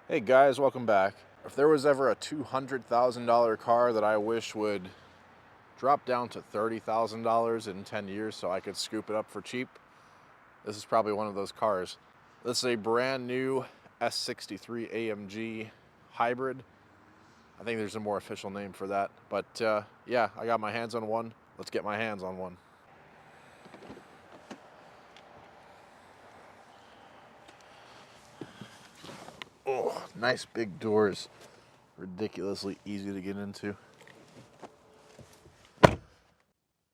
Hey guys, welcome back. If there was ever a $200,000 car that I wish would drop down to $30,000 in 10 years so I could scoop it up for cheap, this is probably one of those cars. This is a brand new S63 AMG hybrid. I think there's a more official name for that, but yeah, I got my hands on one. Let's get my hands on one. Oh, nice big doors. Ridiculously easy to get into.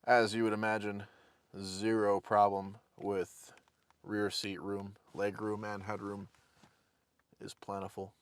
As you would imagine, zero problem with rear seat room. Leg room and headroom is plentiful.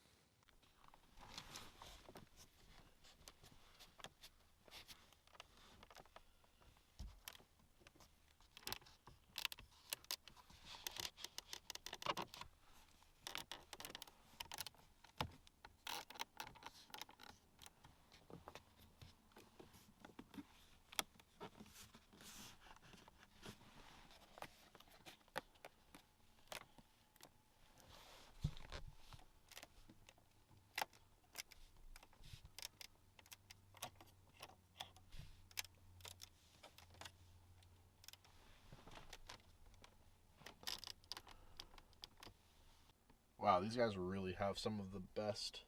Wow, these guys really have some of the best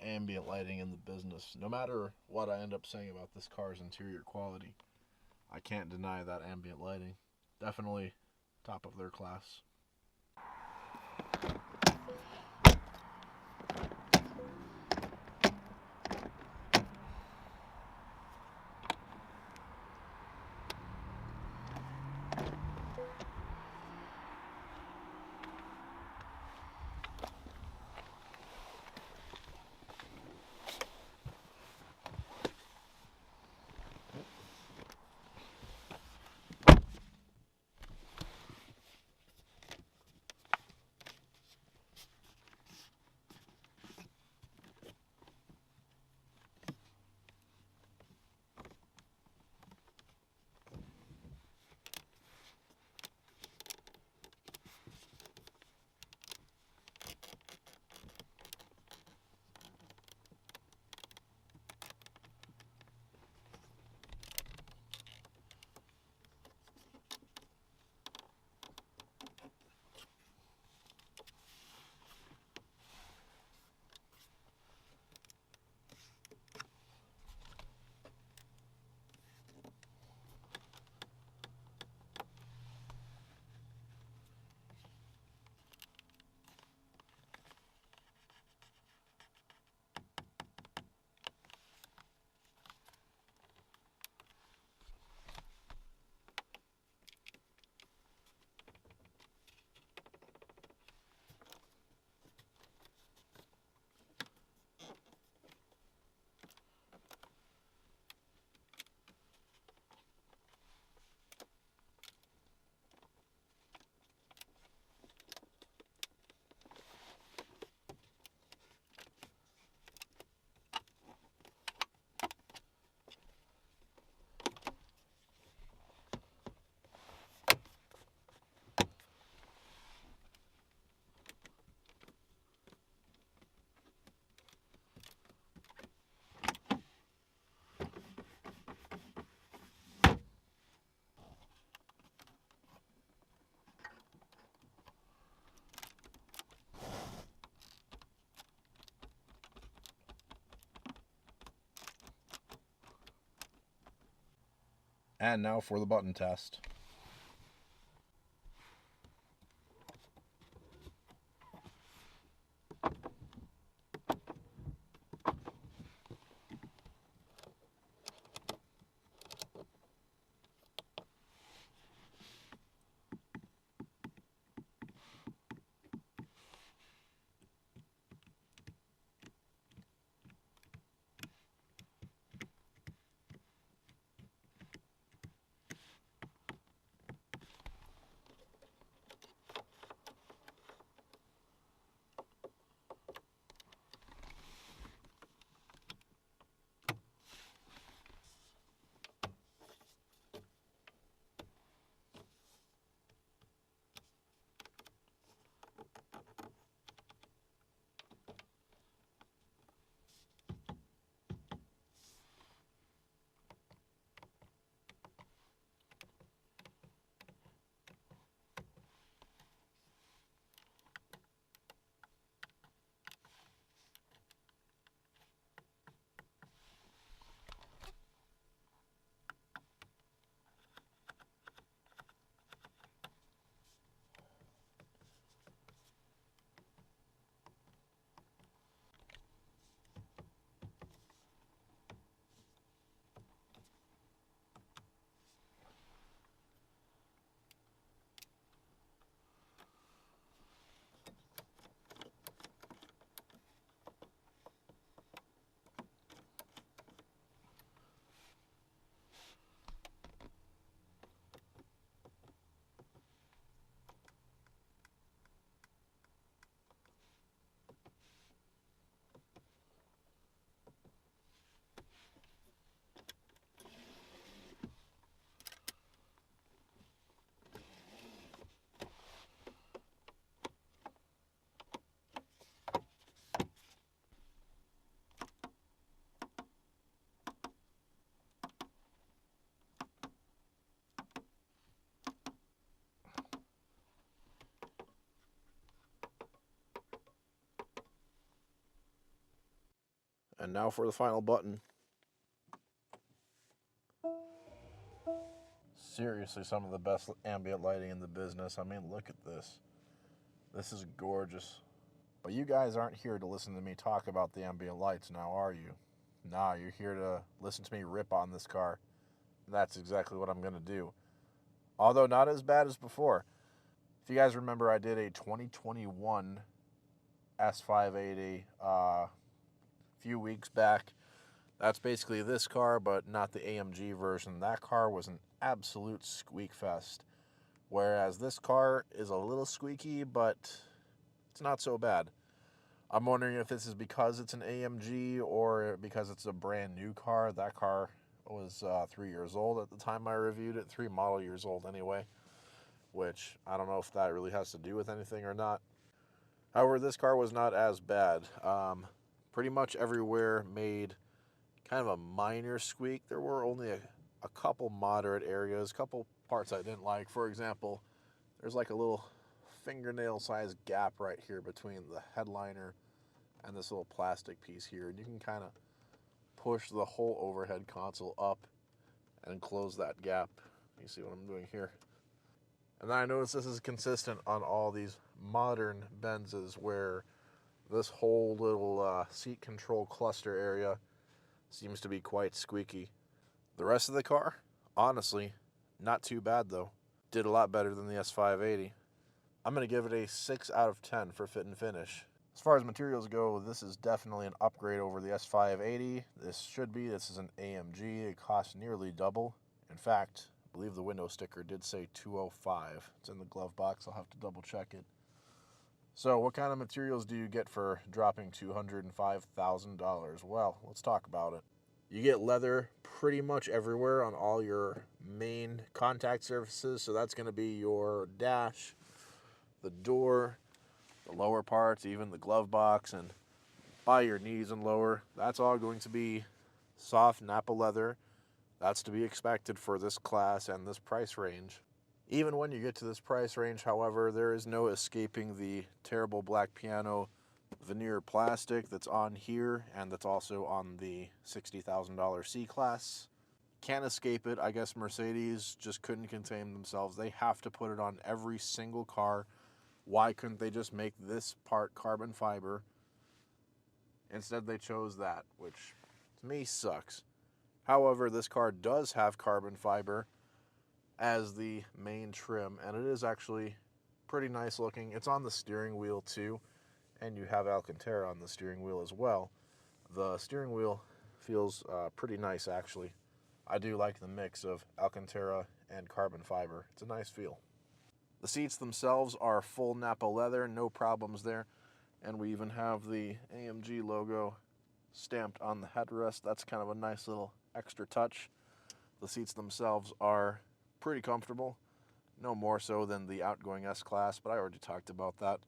ambient lighting in the business. No matter what I end up saying about this car's interior quality, I can't deny that ambient lighting. Definitely top of their class. And now for the button test. And now for the final button. Seriously, some of the best ambient lighting in the business. I mean, look at this. This is gorgeous. But you guys aren't here to listen to me talk about the ambient lights now, are you? Nah, you're here to listen to me rip on this car. That's exactly what I'm going to do. Although not as bad as before. If you guys remember, I did a 2021 S580 a few weeks back. That's basically this car, but not the AMG version. That car was an absolute squeak fest. Whereas this car is a little squeaky, but it's not so bad. I'm wondering if this is because it's an AMG or because it's a brand new car. That car was 3 years old at the time I reviewed it. 3 model years old anyway. Which I don't know if that really has to do with anything or not. However, this car was not as bad. Pretty much everywhere made kind of a minor squeak. There were only a couple moderate areas, a couple parts I didn't like. For example, there's like a little fingernail-sized gap right here between the headliner and this little plastic piece here. And you can kind of push the whole overhead console up and close that gap. You see what I'm doing here? And I notice this is consistent on all these modern Benzes where this whole little seat control cluster area seems to be quite squeaky. The rest of the car, honestly, not too bad though. Did a lot better than the S580. I'm going to give it a 6 out of 10 for fit and finish. As far as materials go, this is definitely an upgrade over the S580. This is an AMG. It costs nearly double. In fact, I believe the window sticker did say $205. It's in the glove box. I'll have to double check it. So what kind of materials do you get for dropping $205,000? Well, let's talk about it. You get leather pretty much everywhere on all your main contact surfaces. So that's going to be your dash, the door, the lower parts, even the glove box, and by your knees and lower. That's all going to be soft Napa leather. That's to be expected for this class and this price range. Even when you get to this price range, however, there is no escaping the terrible black piano veneer plastic that's on here and that's also on the $60,000 C-Class. Can't escape it. I guess Mercedes just couldn't contain themselves. They have to put it on every single car. Why couldn't they just make this part carbon fiber? Instead, they chose that, which to me sucks. However, this car does have carbon fiber as the main trim, and it is actually pretty nice looking. It's on the steering wheel too, and you have Alcantara on the steering wheel as well. The steering wheel feels pretty nice, actually. I do like the mix of Alcantara and carbon fiber. It's a nice feel. The seats themselves are full Napa leather, no problems there. And we even have the AMG logo stamped on the headrest. That's kind of a nice little extra touch. The seats themselves are pretty comfortable. No more so than the outgoing S-Class, but I already talked about that.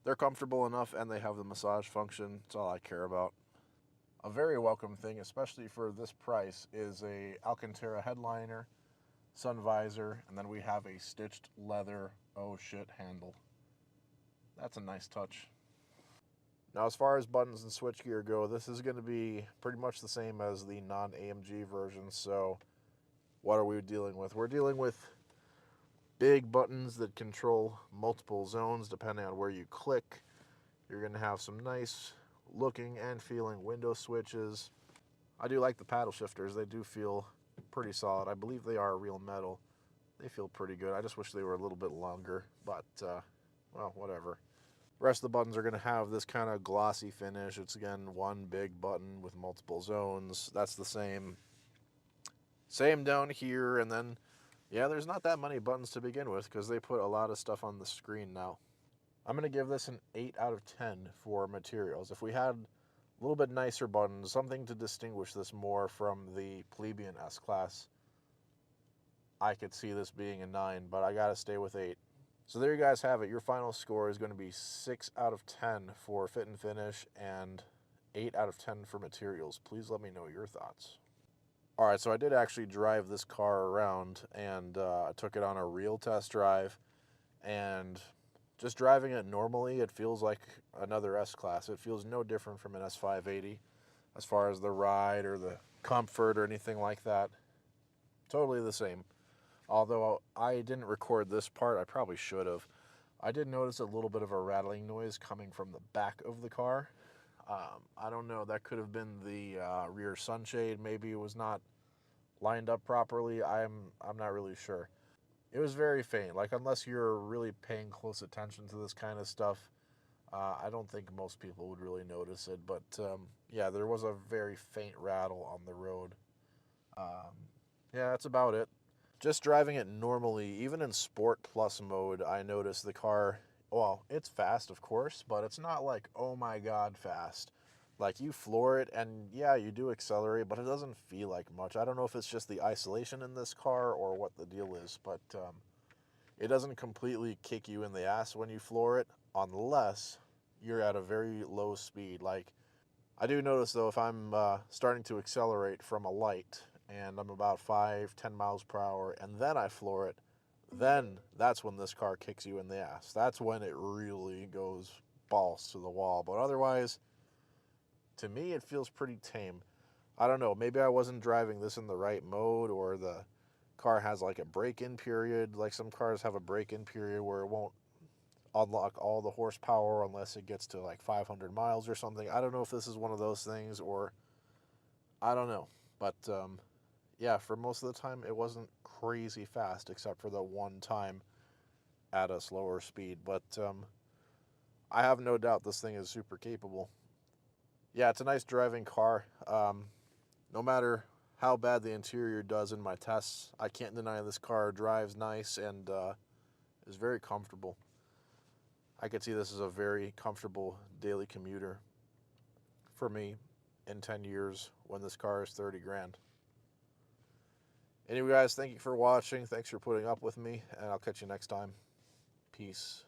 They're comfortable enough and they have the massage function. That's all I care about. A very welcome thing, especially for this price, is a Alcantara headliner, sun visor, and then we have a stitched leather oh shit handle. That's a nice touch. Now, as far as buttons and switchgear go, this is going to be pretty much the same as the non-AMG version. So what are we dealing with? We're dealing with big buttons that control multiple zones depending on where you click. You're going to have some nice looking and feeling window switches. I do like the paddle shifters. They do feel pretty solid. I believe they are real metal. They feel pretty good. I just wish they were a little bit longer, but well, whatever. The rest of the buttons are going to have this kind of glossy finish. It's, again, one big button with multiple zones. That's the same down here. And then, yeah, there's not that many buttons to begin with because they put a lot of stuff on the screen now. I'm going to give this an 8 out of 10 for materials. If we had a little bit nicer buttons, something to distinguish this more from the plebeian S-Class, I could see this being a 9, but I got to stay with 8. So there you guys have it. Your final score is going to be 6 out of 10 for fit and finish and 8 out of 10 for materials. Please let me know your thoughts. All right, so I did actually drive this car around and I took it on a real test drive. And just driving it normally, it feels like another S-Class. It feels no different from an S580. as far as the ride or the comfort or anything like that. Totally the same. Although I didn't record this part, I probably should have. I did notice a little bit of a rattling noise coming from the back of the car. I don't know, that could have been the rear sunshade. Maybe it was not lined up properly. I'm not really sure. It was very faint. Like, unless you're really paying close attention to this kind of stuff, I don't think most people would really notice it. But yeah, there was a very faint rattle on the road. Yeah, that's about it. Just driving it normally, even in Sport Plus mode, I noticed the car, well, it's fast, of course, but it's not like, oh my God, fast. Like, you floor it, and yeah, you do accelerate, but it doesn't feel like much. I don't know if it's just the isolation in this car or what the deal is, but it doesn't completely kick you in the ass when you floor it, unless you're at a very low speed. Like, I do notice, though, if I'm starting to accelerate from a light, and I'm about 5-10 miles per hour, and then I floor it, then that's when this car kicks you in the ass. That's when it really goes balls to the wall. But otherwise, to me, it feels pretty tame. I don't know, maybe I wasn't driving this in the right mode, or the car has like a break-in period. Like, some cars have a break-in period where it won't unlock all the horsepower unless it gets to like 500 miles or something. I don't know if this is one of those things, or I don't know. But yeah, for most of the time, it wasn't crazy fast, except for the one time at a slower speed. But I have no doubt this thing is super capable. Yeah, it's a nice driving car. No matter how bad the interior does in my tests, I can't deny this car drives nice and is very comfortable. I could see this as a very comfortable daily commuter for me in 10 years when this car is 30 grand. Anyway, guys, thank you for watching. Thanks for putting up with me, and I'll catch you next time. Peace.